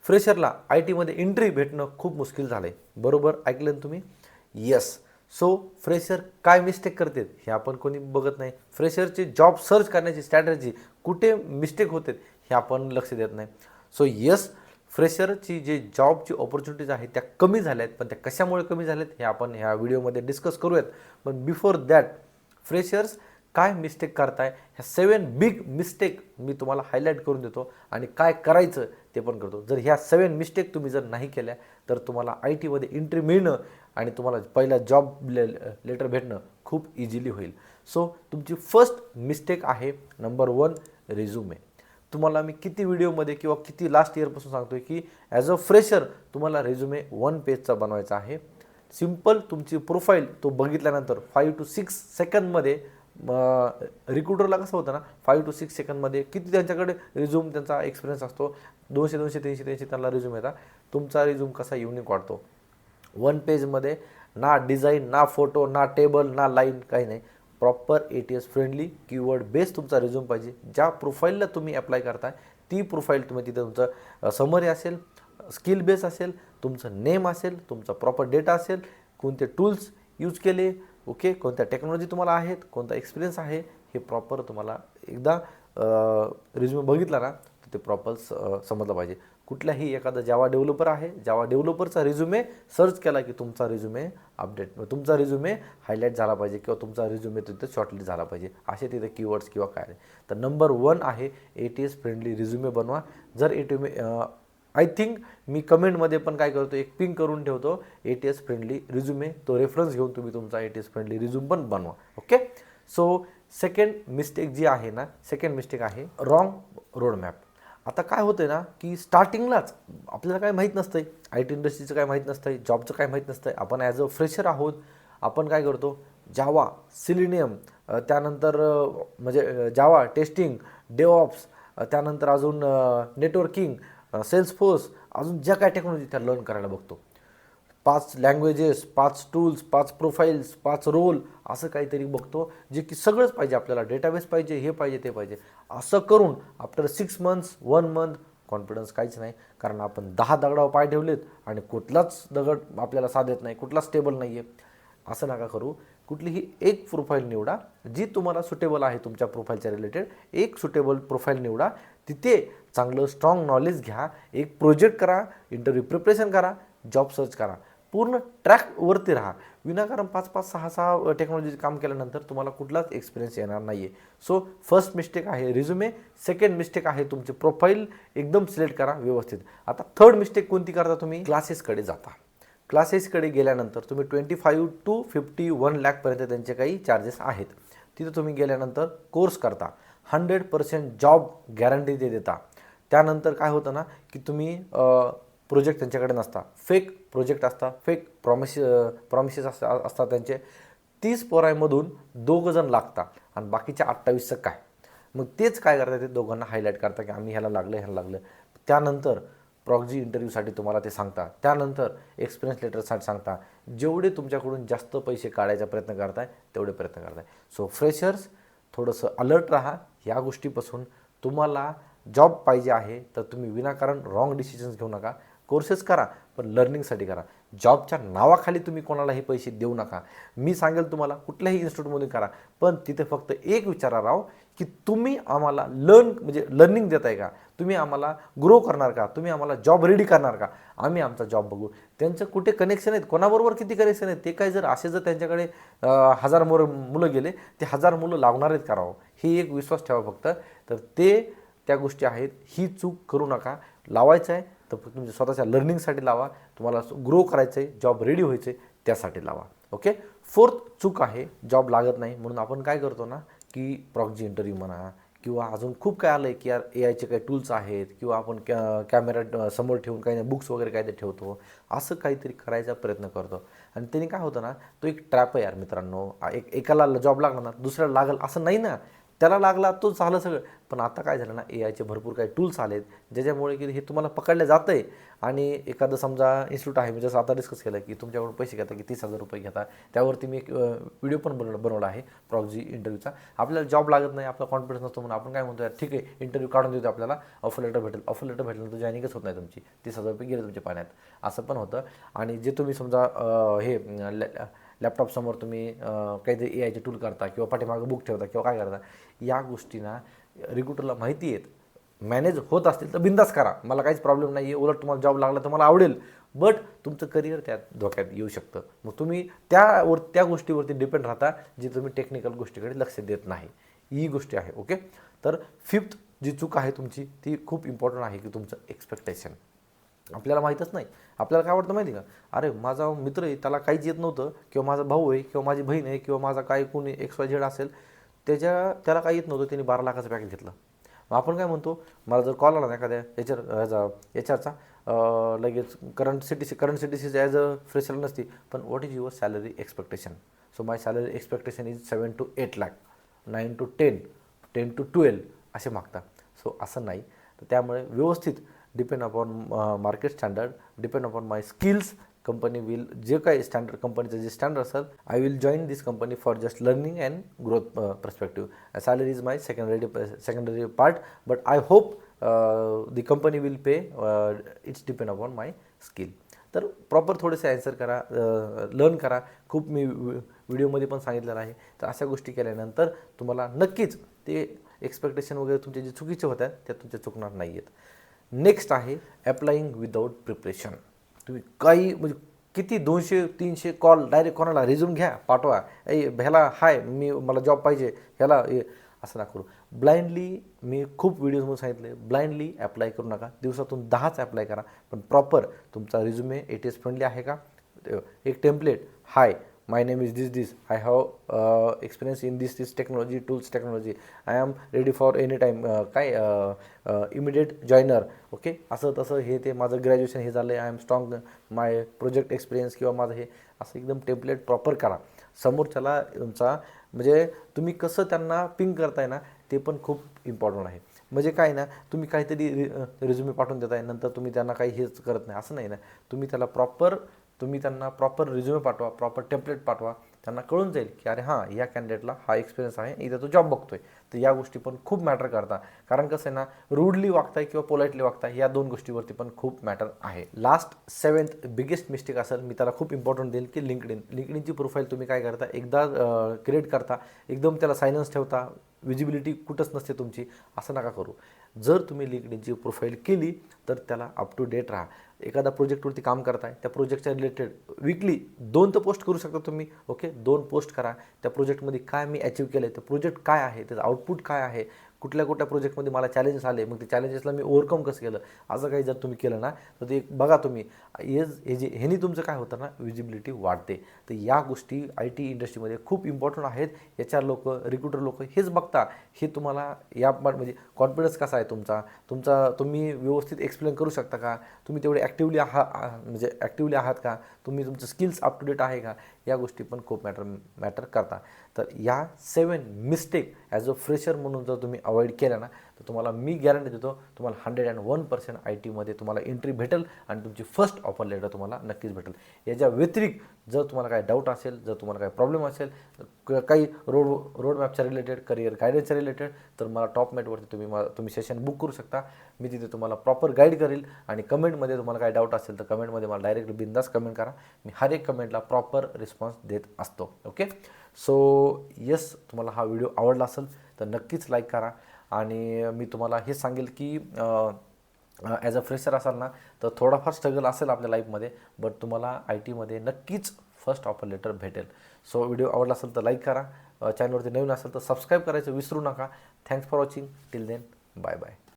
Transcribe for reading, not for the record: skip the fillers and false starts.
फ्रेशरला I टीमध्ये entry भेटणं खूप मुश्किल झालं आहे. बरोबर ऐकलं ना तुम्ही? येस. सो फ्रेशर काय मिस्टेक करतात हे आपण कोणी बघत नाही. फ्रेशरची जॉब सर्च करण्याची स्ट्रॅटर्जी कुठे मिस्टेक होते हे आपण लक्ष देत नाही. सो येस, फ्रेशरची जे जॉबची ऑपॉर्च्युनिटीज आहेत त्या कमी झाल्या आहेत, पण त्या कशामुळे कमी झाल्यात हे आपण ह्या व्हिडिओमध्ये डिस्कस करूयात. पण बिफोर दॅट, फ्रेशर्स काय मिस्टेक करताय ह्या 7 बिग मिस्टेक मी तुम्हाला हायलाईट करून देतो आणि काय करायचं ते पण करतो. जर ह्या 7 मिस्टेक तुम्ही जर नाही केल्या तर तुम्हाला आय टीमध्ये एंट्री मिळणं आणि तुम्हाला पहिला जॉब लेटर भेटणं खूप इझिली होईल. सो तुमची फर्स्ट मिस्टेक आहे नंबर 1, रिझ्युमे. तुम्हाला मी किती व्हिडिओमध्ये किंवा किती लास्ट इयरपासून सांगतोय की ॲज अ फ्रेशर तुम्हाला रेझ्युमे 1 पेजचा बनवायचा आहे. सिम्पल तुमची प्रोफाईल तो बघितल्यानंतर 5 to 6 सेकंदमध्ये रिक्रुटरला कसं होतं ना, 5 to 6 सेकंदमध्ये किती त्यांच्याकडे रिझ्यूम त्यांचा एक्सपिरियन्स असतो, 200 200 300 300 त्यांना रिझ्यूम येतात. तुमचा रिझ्यूम कसा युनिक वाटतो 1 पेजमध्ये. ना डिझाईन, ना फोटो, ना टेबल, ना लाईन, काही नाही. Proper ATS friendly keyword base तुमचा रिझ्यूम पाहिजे. ज्या प्रोफाईलला तुम्ही अप्लाय करताय ती प्रोफाईल तुम्ही तिथे तुमचं समरी असेल, स्किल बेस असेल, तुमचं नेम असेल, तुमचा प्रॉपर डेटा असेल, कोणते टूल्स यूज केले, ओके, कोणत्या टेक्नॉलॉजी तुम्हाला आहेत, कोणता एक्सपिरियन्स आहे, हे प्रॉपर तुम्हाला एकदा रिझ्यूम बघितला ना तर ते प्रॉपर समजलं पाहिजे. कुठल्याही एखादा जावा डेव्हलपर आहे, जावा डेव्हलपरचा रिझ्युमे सर्च केला की तुमचा रिझ्युमे तुमचा रिझ्युमे हायलाईट झाला पाहिजे किंवा तुमचा रिझ्युमे तिथे शॉर्टलिस्ट झाला पाहिजे. असे तिथे कीवर्ड्स किंवा काय. तर नंबर 1 आहे ATS फ्रेंडली रिझ्युमे बनवा. जर आय थिंक मी कमेंटमध्ये पण काय करतो, एक पिंक करून ठेवतो ATS फ्रेंडली रिझ्युमे. तो रेफरन्स घेऊन तुम्ही तुमचा ATS फ्रेंडली रिझ्यूम पण बनवा. ओके. सो सेकंड मिस्टेक जी आहे ना, सेकंड मिस्टेक आहे रॉंग रोडमॅप. आता काय होतं ना की स्टार्टिंगलाच आपल्याला काय माहीत नसतंय, IT इंडस्ट्रीचं काय माहीत नसतंय, जॉबचं काय माहीत नसतंय. आपण ॲज अ फ्रेशर आहोत. आपण काय करतो, जावा, सिलिनियम, त्यानंतर म्हणजे जावा टेस्टिंग, डेवऑप्स, त्यानंतर अजून नेटवर्किंग, सेल्सफोर्स, अजून ज्या काय टेक्नॉलॉजी त्या लर्न करायला बघतो. 5 लँग्वेजेस, 5 टूल्स, 5 प्रोफाईल्स, 5 रोल, असं काहीतरी बघतो जे की सगळंच पाहिजे आपल्याला. डेटाबेस पाहिजे, हे पाहिजे, ते पाहिजे. असं करून आफ्टर 6 मंथ्स, 1 मंथ कॉन्फिडन्स काहीच नाही. कारण आपण 10 दगडावर पाय ठेवलेत आणि कुठलाच दगड आपल्याला साथ देत नाही, कुठलाच स्टेबल नाही आहे. असं नका करू. कुठलीही एक प्रोफाईल निवडा जी तुम्हाला सुटेबल आहे. तुमच्या प्रोफाईलच्या रिलेटेड एक सुटेबल प्रोफाईल निवडा. तिथे चांगलं स्ट्रॉंग नॉलेज घ्या. एक प्रोजेक्ट करा, इंटरव्ह्यू प्रिपरेशन करा, जॉब सर्च करा. पूर्ण ट्रॅकवरती राहा. विनाकारण 5-5, 6-6 टेक्नॉलॉजी काम केल्यानंतर तुम्हाला कुठलाच एक्सपिरियन्स येणार नाही आहे. सो फर्स्ट मिस्टेक आहे रिझ्युमे. सेकंड मिस्टेक आहे तुमची प्रोफाईल एकदम सिलेक्ट करा व्यवस्थित. आता थर्ड मिस्टेक कोणती करता तुम्ही? क्लासेसकडे जाता. क्लासेसकडे गेल्यानंतर तुम्ही 25 to 51 लाखपर्यंत त्यांचे काही चार्जेस आहेत. तिथे तुम्ही गेल्यानंतर कोर्स करता, 100% जॉब गॅरंटी ते देता. त्यानंतर काय होतं ना की तुम्ही प्रोजेक्ट त्यांच्याकडे नसता, फेक प्रोजेक्ट असतात, फेक प्रॉमिसेस असतात त्यांचे. 30 पोरांमधून 2 जण लागतात आणि बाकीच्या 28चं काय. मग तेच काय करतात, ते दोघांना हायलाईट करता की आम्ही ह्याला लागलं. त्यानंतर प्रॉक्झी इंटरव्ह्यूसाठी तुम्हाला ते सांगता, त्यानंतर एक्सपिरियन्स लेटरसाठी सांगता. जेवढे तुमच्याकडून जास्त पैसे काढायचा प्रयत्न करताय तेवढे प्रयत्न करताय. सो फ्रेशर्स थोडंसं अलर्ट राहा ह्या गोष्टीपासून. तुम्हाला जॉब पाहिजे आहे तर तुम्ही विनाकारण रॉंग डिसिजन्स घेऊ नका. कोर्सेस करा पण लर्निंगसाठी करा. जॉबच्या नावाखाली तुम्ही कोणालाही पैसे देऊ नका. मी सांगेल तुम्हाला कुठल्याही इन्स्टिट्यूटमधून करा, पण तिथे फक्त एक विचारा राव की तुम्ही आम्हाला लर्निंग देताय का, तुम्ही आम्हाला ग्रो करणार का, तुम्ही आम्हाला जॉब रेडी करणार का, आम्ही आमचा जॉब बघू. त्यांचं कुठे कनेक्शन आहेत, कोणाबरोबर किती कनेक्शन आहेत, ते काय जर जर त्यांच्याकडे 1000 मुलं गेले, ते 1000 मुलं लागणार आहेत करावं, हे एक विश्वास ठेवा फक्त. तर त्या गोष्टी आहेत. ही चूक करू नका. लावायचं आहे तर तुमच्या स्वतःच्या लर्निंगसाठी लावा. तुम्हाला ग्रो करायचं आहे, जॉब रेडी व्हायचं आहे, त्यासाठी लावा. ओके. फोर्थ चूक आहे जॉब लागत नाही म्हणून आपण काय करतो ना की प्रॉक्झी इंटरव्ह्यू म्हणा किंवा अजून खूप काय आलं आहे की यार AIचे काही टूल्स आहेत किंवा आपण कॅमेरा समोर ठेवून काही नाही बुक्स वगैरे काहीतरी ठेवतो, असं काहीतरी करायचा प्रयत्न करतो. आणि त्याने काय होतं ना, तो एक ट्रॅप आहे यार मित्रांनो. एकाला जॉब लागला ना दुसऱ्याला लागल असं नाही ना. त्याला लागला तो झालं सगळं. पण आता काय झालं ना, AIचे भरपूर काही टूल्स आलेत ज्याच्यामुळे की हे तुम्हाला पकडलं जातं आहे. आणि एखादं समजा इन्स्टिट्यूट आहे, मी जसं आता डिस्कस केलं की तुमच्याकडून पैसे घेता की 30,000 रुपये घेता, त्यावरती मी एक व्हिडिओ पण बनवला आहे प्रॉक्सी इंटरव्ह्यूचा. आपल्याला जॉब लागत नाही, आपला कॉन्फिडन्स नसतो म्हणून आपण काय म्हणतो, ठीक आहे इंटरव्ह्यू काढून देतो, आपल्याला ऑफर लेटर भेटेल. ऑफर लेटर भेटल्यानंतर जॉईनिंगच होत नाही तुमची, 30,000 रुपये गेले तुमच्या पाण्यात, असं पण होतं. आणि जे तुम्ही समजा हे लॅपटॉपसमोर तुम्ही काहीतरी AIचे टूल करता किंवा पाठीमागं बुक ठेवता किंवा काय करता, या गोष्टींना रिक्रुटरला माहिती आहेत, मॅनेज होत असतील तर बिंदास करा, मला काहीच प्रॉब्लेम नाही आहे. उलट तुम्हाला जॉब लागला तर मला आवडेल, बट तुमचं करिअर त्यात धोक्यात येऊ शकतं. मग तुम्ही त्या गोष्टीवरती डिपेंड राहता जी तुम्ही टेक्निकल गोष्टीकडे लक्ष देत नाही. ही गोष्टी आहे. ओके, तर 5th जी चूक आहे तुमची ती खूप इम्पॉर्टंट आहे की तुमचं एक्सपेक्टेशन. आपल्याला माहीतच नाही, आपल्याला काय वाटतं माहिती का, अरे माझा मित्र आहे त्याला काहीच येत नव्हतं, किंवा माझा भाऊ आहे किंवा माझी बहीण आहे किंवा माझा काय कोणी XYZ असेल, त्याला काही येत नव्हतं, त्यांनी 12 लाखाचं पॅकेज घेतलं. मग आपण काय म्हणतो, मला जर कॉल आला ना एखाद्या HRचा लगेच current CTC as a fresher नसती, पण what is your salary expectation. So my salary expectation is 7 to 8 lakh, 9 to 10, 10 to 12 असे मागता. सो असं नाही. तर त्यामुळे व्यवस्थित depend upon market standard, depend upon my skills, company will जे काही स्टँडर्ड कंपनीचं जे स्टँडर्ड असेल, I will join this company for just learning and growth perspective. Salary is my secondary part, but I hope the company will pay, it's depend upon my skill. तर proper थोडेसे answer करा, learn करा. खूप मी व्हिडिओमध्ये पण सांगितलेलं आहे. तर अशा गोष्टी केल्यानंतर तुम्हाला नक्कीच ते एक्सपेक्टेशन वगैरे तुमचे जे चुकीचे होतात त्या तुमच्या चुकणार नाही आहेत. नेक्स्ट आहे ॲप्लाईंग विदाऊट प्रिपरेशन. तुम्ही काही म्हणजे किती 200-300 कॉल डायरेक्ट कोणाला रिझ्यूम घ्या पाठवा, ह्याला हाय मला जॉब पाहिजे, ह्याला असं ना करू. ब्लाइंडली मी खूप व्हिडिओजमध्ये सांगितले, ब्लाइंडली ॲप्लाय करू नका. दिवसातून 10च ॲप्लाय करा, पण प्रॉपर तुमचा रिझ्युमे ATS फ्रेंडली आहे का, एक template, hi my name is this, I have experience in this technology, tools technology, I am ready for any time, काय इमिडिएट जॉईनर. ओके, असं तसं हे ते माझं ग्रॅज्युएशन हे झालं आहे, I am strong, my project experience किंवा माझं हे असं एकदम टेम्पलेट प्रॉपर करा. समोरच्याला तुमचा म्हणजे तुम्ही कसं त्यांना पिंग करताय ना ते पण खूप इम्पॉर्टंट आहे. म्हणजे काय ना, तुम्ही काहीतरी रिझ्युमे पाठवून देताय, नंतर तुम्ही त्यांना काही हेच करत नाही असं नाही ना. तुम्ही त्यांना प्रॉपर रिझ्युमे पाठवा, प्रॉपर टेम्पलेट पाठवा, त्यांना कळून जाईल की अरे हां या कॅन्डिडेटला हा एक्सपिरियन्स आहे, इथं तो जॉब बघतोय. तर या गोष्टी पण खूप मॅटर करतात. कारण कसं आहे ना, रूडली वागताय किंवा पोलाइटली वागताय या 2 गोष्टीवरती पण खूप मॅटर आहे. लास्ट 7th बिगेस्ट मिस्टेक असेल, मी त्याला खूप इम्पॉर्टंट देईल की लिंक्डइनची प्रोफाईल तुम्ही काय करता, एकदा क्रिएट करता एकदम त्याला सायलेन्स ठेवता, विजिबिलिटी कुठंच नसते तुमची, असं नका करू. जर तुम्ही लिंक्डइनची प्रोफाईल केली तर त्याला अप टू डेट राहा. एखादा प्रोजेक्टवरती काम करताय, त्या प्रोजेक्टच्या रिलेटेड विकली 2 तर पोस्ट करू शकता तुम्ही. ओके, 2 पोस्ट करा. त्या प्रोजेक्टमध्ये काय मी अचीव केलं आहे, ते प्रोजेक्ट काय आहे, त्याचं आउटपुट काय आहे, कुठल्या प्रोजेक्टमध्ये मला चॅलेंजेस आले, मग ते चॅलेंजेसला मी ओव्हरकम कसं केलं, असं काही जर तुम्ही केलं ना तर ते बघा तुम्ही, ह्यानी तुमचं काय होतं ना, विजिबिलिटी वाढते. तर या गोष्टी IT इंडस्ट्रीमध्ये खूप इम्पॉर्टंट आहेत. HR लोक, रिक्रुटर लोक हेच बघता, हे तुम्हाला या म्हणजे कॉन्फिडन्स कसा आहे तुमचा तुम्ही व्यवस्थित एक्सप्लेन करू शकता का, तुम्ही तेवढे ॲक्टिव्हली आहात का, तुम्ही तुमचं स्किल्स अप टू डेट आहे का, या गोष्टी पण खूप मॅटर करतात. तर या 7 मिस्टेक ॲज अ फ्रेशर म्हणून जर तुम्ही अवॉइड केल्या ना तर तुम्हाला मी गॅरंटी देतो, तुम्हाला 101% IT मध्ये तुम्हाला एंट्री भेटेल आणि तुमची फर्स्ट ऑफर लेटर तुम्हाला नक्कीच भेटेल. याच्या व्यतिरिक्त जर तुम्हाला काही डाऊट असेल, जर तुम्हाला काही प्रॉब्लेम असेल, काही रोड मॅपच्या रिलेटेड, करिअर गायडन्सच्या रिलेटेड, तर मला टॉपमेटवरती तुम्ही सेशन बुक करू शकता. मी तिथे तुम्हाला प्रॉपर गाईड करेल. आणि कमेंटमध्ये तुम्हाला काही डाऊट असेल तर कमेंटमध्ये मला डायरेक्ट बिंदास कमेंट करा. मी हर एक कमेंटला प्रॉपर रिस्पॉन्स देत असतो. ओके, सो येस, तुम्हाला हा व्हिडिओ आवडला असेल तर नक्कीच लाईक करा. आणि मी तुम्हाला हे सांगेल की ॲज अ फ्रेशर असाल ना तर थोडाफार स्ट्रगल असेल आपल्या लाईफमध्ये, बट तुम्हाला IT नक्कीच फर्स्ट ऑफर लेटर भेटेल. सो व्हिडिओ आवडला असेल तर लाईक करा. चॅनलवरती नवीन असेल तर सबस्क्राईब करायचं विसरू नका. Thanks for watching. Till then, bye bye.